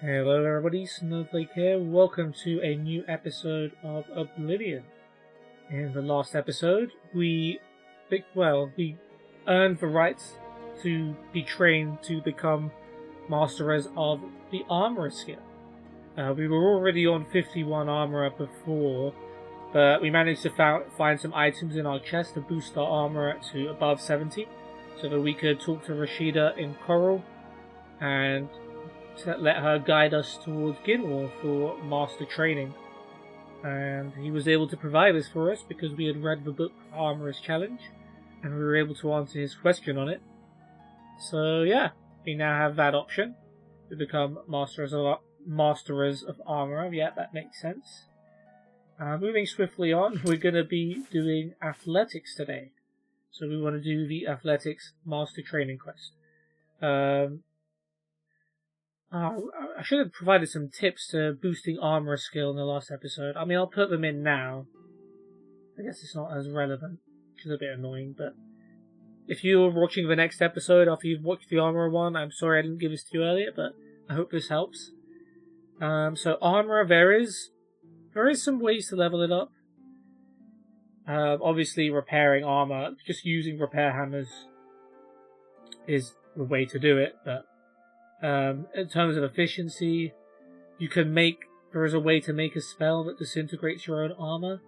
Hello everybody, Snowflake here. Welcome to a new episode of Oblivion. In the last episode, we earned the rights to be trained to become Masterers of the Armorer skill. We were already on 51 Armorer before, but we managed to find some items in our chest to boost our Armorer to above 70, so that we could talk to Rashida in Coral and to let her guide us towards Ginwall for master training. And he was able to provide this for us because we had read the book Armorer's Challenge and we were able to answer his question on it. So yeah, we now have that option to become Masterers of Armorer. Yeah, that makes sense. Moving swiftly on, we're going to be doing athletics today. So we want to do the athletics master training quest. I should have provided some tips to boosting armor skill in the last episode. I mean, I'll put them in now. I guess it's not as relevant, which is a bit annoying, but if you're watching the next episode after you've watched the armor one, I'm sorry I didn't give this to you earlier, but I hope this helps. So armor, there is some ways to level it up. Obviously repairing armor, just using repair hammers is the way to do it, but in terms of efficiency, there is a way to make a spell that disintegrates your own armor.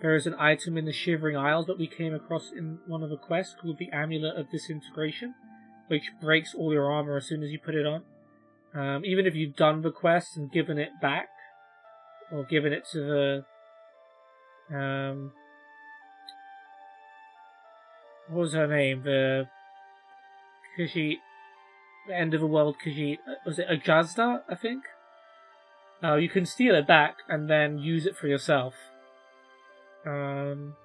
There is an item in the Shivering Isles that we came across in one of the quests called the Amulet of Disintegration, which breaks all your armor as soon as you put it on. Even if you've done the quest and given it back, or given it to the what was her name? The end of the world Khajiit, was it Ajazda, I think? You can steal it back and then use it for yourself. But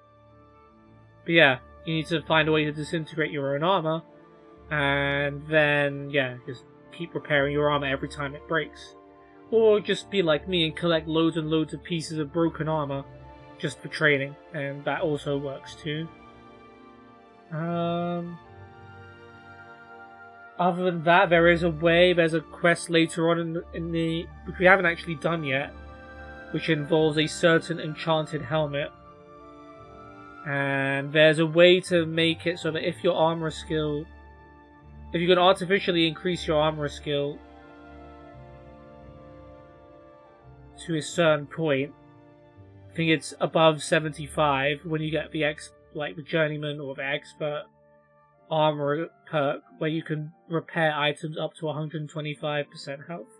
yeah, you need to find a way to disintegrate your own armor, and then, yeah, just keep repairing your armor every time it breaks. Or just be like me and collect loads and loads of pieces of broken armor just for training, and that also works too. Other than that, there's a quest later on which we haven't actually done yet, which involves a certain enchanted helmet. And there's a way to make it so that if you can artificially increase your armor skill to a certain point, I think it's above 75 when you get the Journeyman or the Expert Armor perk, where you can repair items up to 125% health.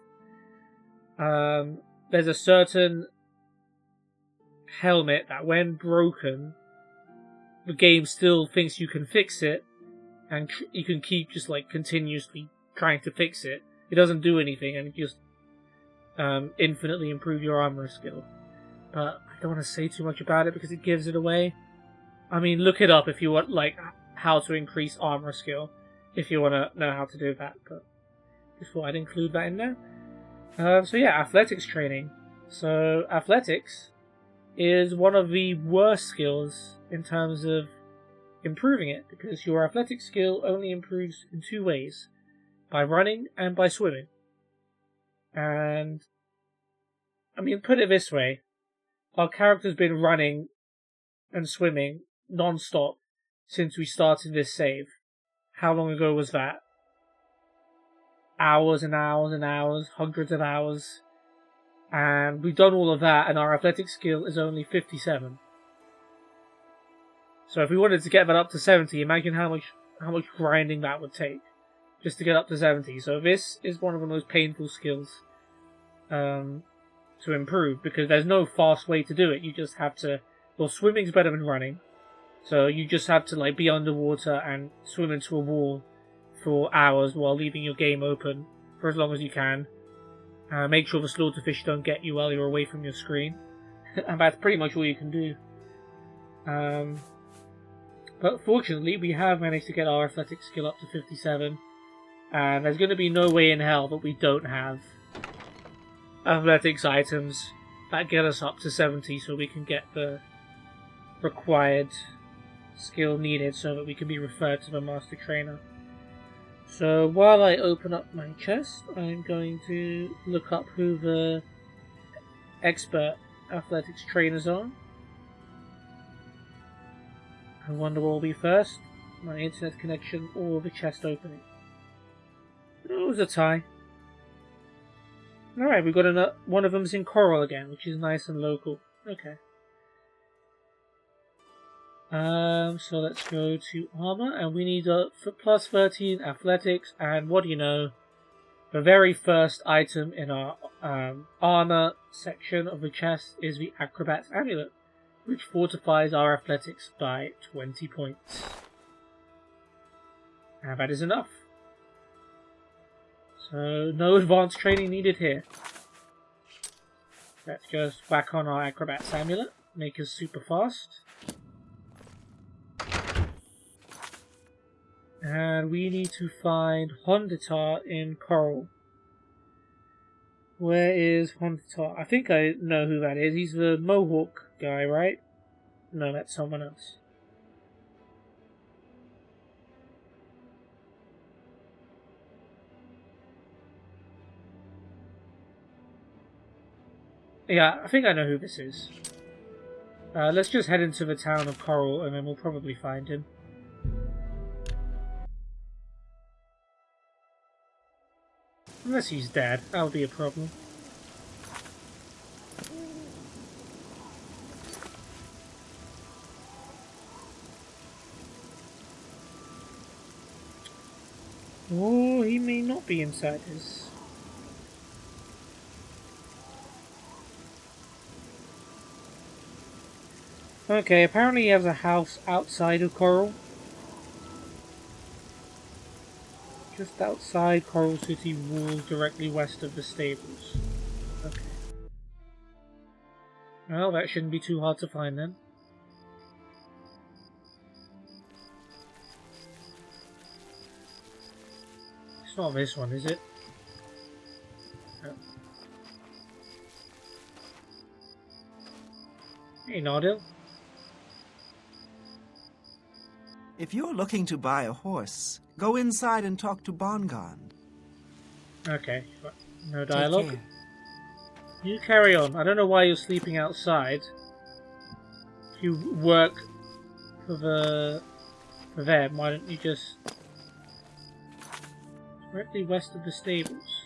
There's a certain helmet that when broken, the game still thinks you can fix it, and you can keep just continuously trying to fix it. It doesn't do anything, and it just infinitely improve your armor skill. But I don't want to say too much about it because it gives it away. I mean, look it up if you want, how to increase armor skill, if you want to know how to do that, but just thought I'd include that in there. So yeah, athletics training. So athletics is one of the worst skills in terms of improving it, because your athletic skill only improves in two ways, by running and by swimming. And, I mean, put it this way, our character's been running and swimming non-stop since we started this save. How long ago was that? Hours and hours and hours, hundreds of hours. And we've done all of that, and our athletic skill is only 57. So if we wanted to get that up to 70, imagine how much grinding that would take just to get up to 70. So this is one of the most painful skills to improve, because there's no fast way to do it. You just have to... Well, swimming's better than running. So you just have to be underwater and swim into a wall for hours while leaving your game open for as long as you can. Make sure the slaughterfish don't get you while you're away from your screen. And that's pretty much all you can do. But fortunately, we have managed to get our athletic skill up to 57. And there's going to be no way in hell that we don't have athletics items that get us up to 70 so we can get the required skill needed so that we can be referred to the master trainer. So while I open up my chest, I'm going to look up who the expert athletics trainers are. I wonder what will be first, my internet connection or the chest opening. It was a tie. Alright, we've got one of them's in coral again, which is nice and local. Okay. So let's go to armor, and we need a plus 13 athletics, and what do you know? The very first item in our armor section of the chest is the Acrobat's Amulet, which fortifies our athletics by 20 points. And that is enough. So, no advanced training needed here. Let's just whack on our Acrobat's Amulet, make us super fast. And we need to find Honditar in Coral. Where is Honditar? I think I know who that is. He's the Mohawk guy, right? No, that's someone else. Yeah, I think I know who this is. Let's just head into the town of Coral and then we'll probably find him. Unless he's dead, that'll be a problem. Oh, he may not be inside his. Okay, apparently he has a house outside of Coral. Just outside Coral City walls, directly west of the stables. Okay. Well, that shouldn't be too hard to find then. It's not this one, is it? No. Hey, Nardil. If you're looking to buy a horse, go inside and talk to Bongond. Okay, no dialogue. You carry on. I don't know why you're sleeping outside. If you work for them, why don't you just directly west of the stables?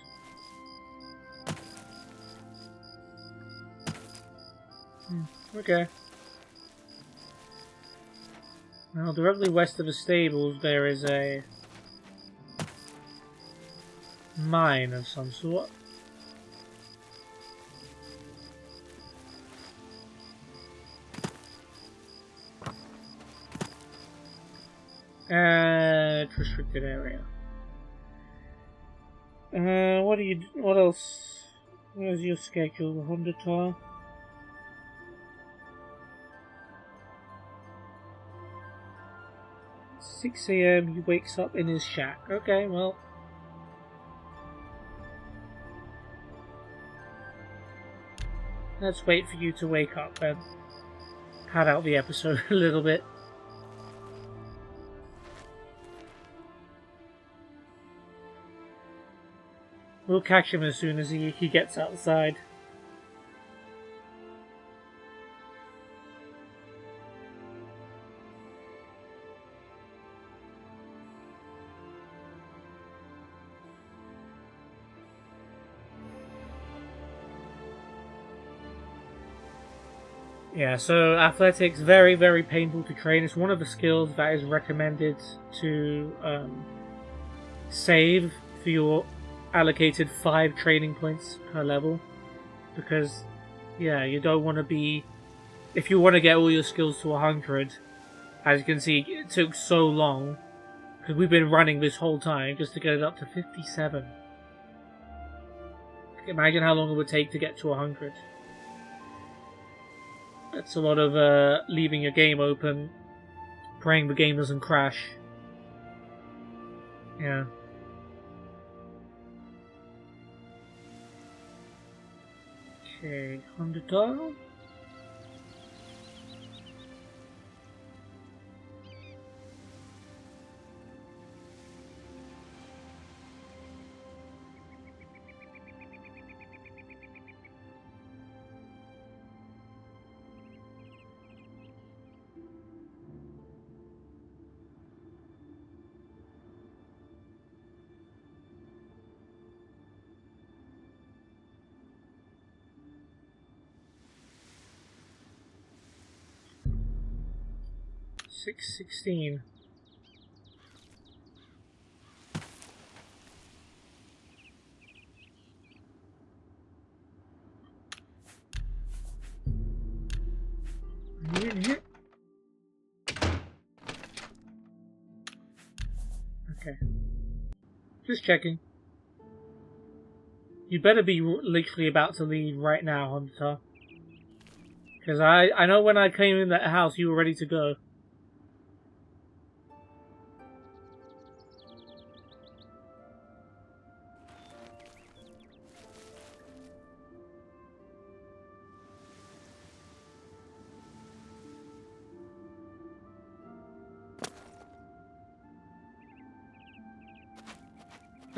Okay. Now, directly west of the stables, there is a mine of some sort. Restricted area. What else? Where's your schedule? 100 tar? $6 AM, he wakes up in his shack. Okay, well. Let's wait for you to wake up and pad out the episode a little bit. We'll catch him as soon as he gets outside. Yeah, so athletics, very, very painful to train. It's one of the skills that is recommended to save for your allocated 5 training points per level. Because, yeah, you don't want to be... If you want to get all your skills to 100, as you can see, it took so long. Because we've been running this whole time just to get it up to 57. Imagine how long it would take to get to 100. That's a lot of leaving your game open, praying the game doesn't crash. Yeah. Okay, $100. 6:16. Are you in here? Okay. Just checking. You better be literally about to leave right now, Hunter. Because I know when I came in that house, you were ready to go.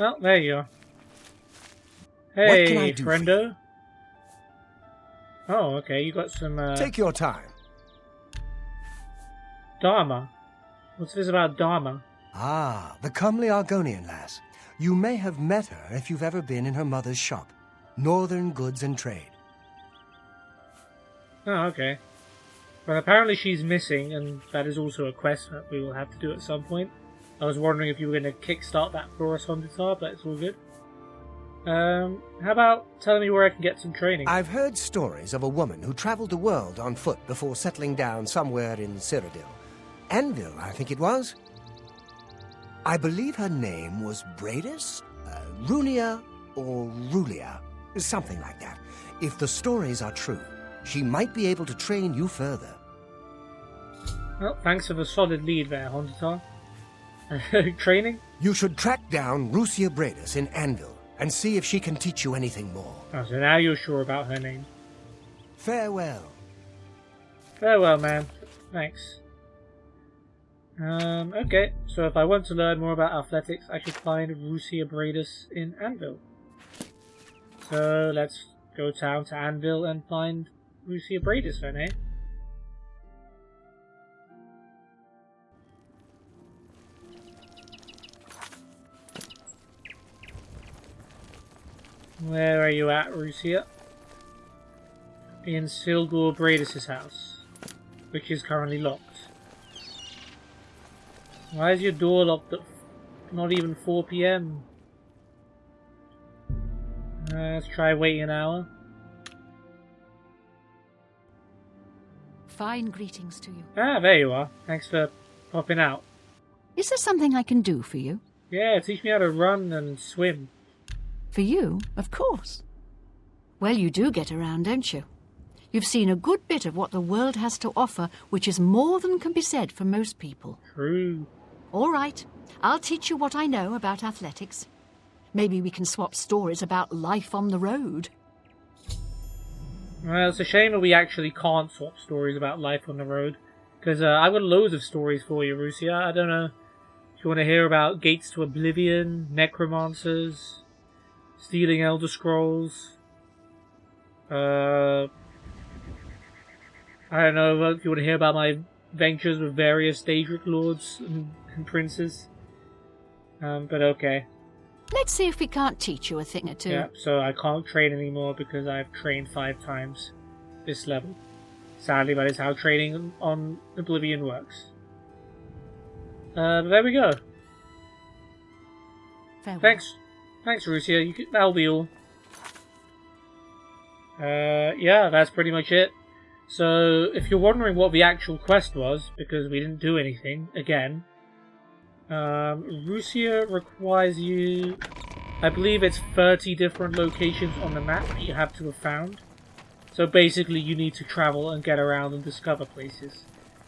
Oh, there you are. What can I Hey, do for friendo. Oh, okay, you got some, Take your time. Dharma. What's this about Dharma? Ah, the comely Argonian lass. You may have met her if you've ever been in her mother's shop. Northern Goods and Trade. Oh, okay. Well, apparently she's missing, and that is also a quest that we will have to do at some point. I was wondering if you were going to kickstart that for us, Hunter, but it's all good. How about telling me where I can get some training? I've heard stories of a woman who traveled the world on foot before settling down somewhere in Cyrodiil. Anvil, I think it was. I believe her name was Bradis, Runia, or Rulia, something like that. If the stories are true, she might be able to train you further. Well, thanks for the solid lead there, Hunter. Training? You should track down Rusia Bradis in Anvil and see if she can teach you anything more. Oh, so now you're sure about her name. Farewell. Farewell, man. Thanks. Okay, so if I want to learn more about athletics, I should find Rusia Bradis in Anvil. So let's go down to Anvil and find Rusia Bradis then, eh? Where are you at, Rusia? In Silgur Bradis' house, which is currently locked. Why is your door locked at not even 4 PM? Let's try waiting an hour. Fine greetings to you. Ah, there you are. Thanks for popping out. Is there something I can do for you? Yeah, teach me how to run and swim. For you, of course. Well, you do get around, don't you? You've seen a good bit of what the world has to offer, which is more than can be said for most people. True. All right, I'll teach you what I know about athletics. Maybe we can swap stories about life on the road. Well, it's a shame that we actually can't swap stories about life on the road. Because I've got loads of stories for you, Rusia. I don't know if you want to hear about Gates to Oblivion, Necromancers, stealing Elder Scrolls. I don't know if you want to hear about my ventures with various Daedric lords and princes. But okay. Let's see if we can't teach you a thing or two. Yeah, so I can't train anymore because I've trained 5 times this level. Sadly, that is how training on Oblivion works. But there we go. Farewell. Thanks, Rusia. That'll be all. Yeah, that's pretty much it. So, if you're wondering what the actual quest was, because we didn't do anything, again, Rusia requires you, I believe it's 30 different locations on the map that you have to have found. So basically you need to travel and get around and discover places.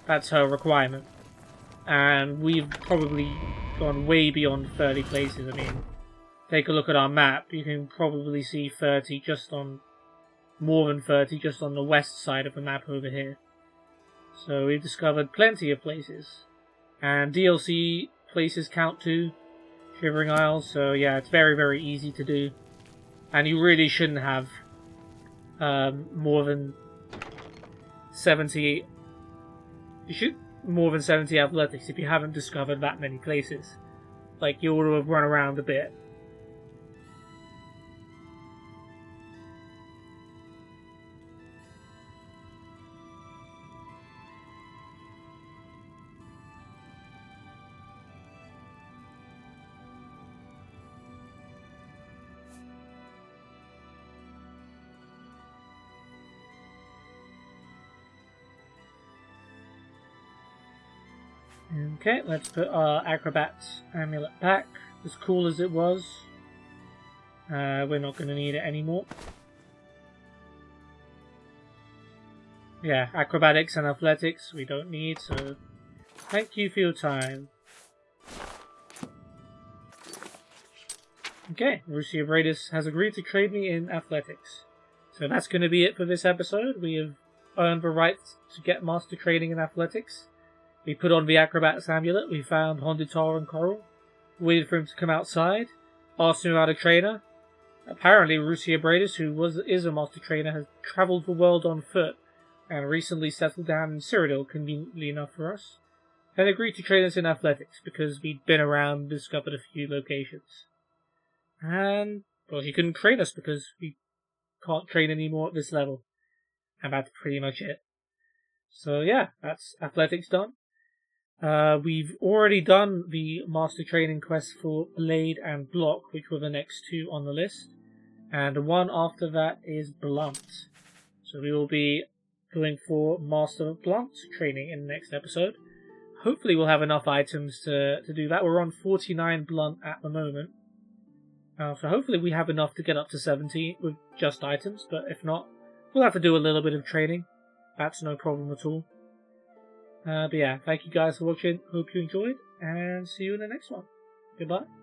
That's her requirement. And we've probably gone way beyond 30 places. I mean, take a look at our map, you can probably see 30 just on, more than 30 just on the west side of the map over here. So we've discovered plenty of places. And DLC places count too, Shivering Isles, so yeah, it's very, very easy to do. And you really shouldn't have more than 70... You should more than 70 athletics if you haven't discovered that many places. Like, you ought to have run around a bit. Okay, let's put our Acrobat's amulet back. As cool as it was, we're not going to need it anymore. Yeah, acrobatics and athletics we don't need, so thank you for your time. Okay, Russia Bradis has agreed to trade me in athletics. So that's going to be it for this episode. We have earned the right to get master training in athletics. We put on the Acrobat's amulet, we found Honditar and Coral, waited for him to come outside, asked him about a trainer. Apparently Russia Bradis, who is a master trainer, has travelled the world on foot and recently settled down in Cyrodiil, conveniently enough for us, and agreed to train us in athletics because we'd been around and discovered a few locations. And, well, he couldn't train us because we can't train anymore at this level. And that's pretty much it. So yeah, that's athletics done. We've already done the master training quest for Blade and Block, which were the next two on the list. And the one after that is Blunt. So we will be going for Master Blunt training in the next episode. Hopefully we'll have enough items to do that. We're on 49 Blunt at the moment. So hopefully we have enough to get up to 70 with just items, but if not, we'll have to do a little bit of training. That's no problem at all. But yeah, thank you guys for watching. Hope you enjoyed, and see you in the next one. Goodbye.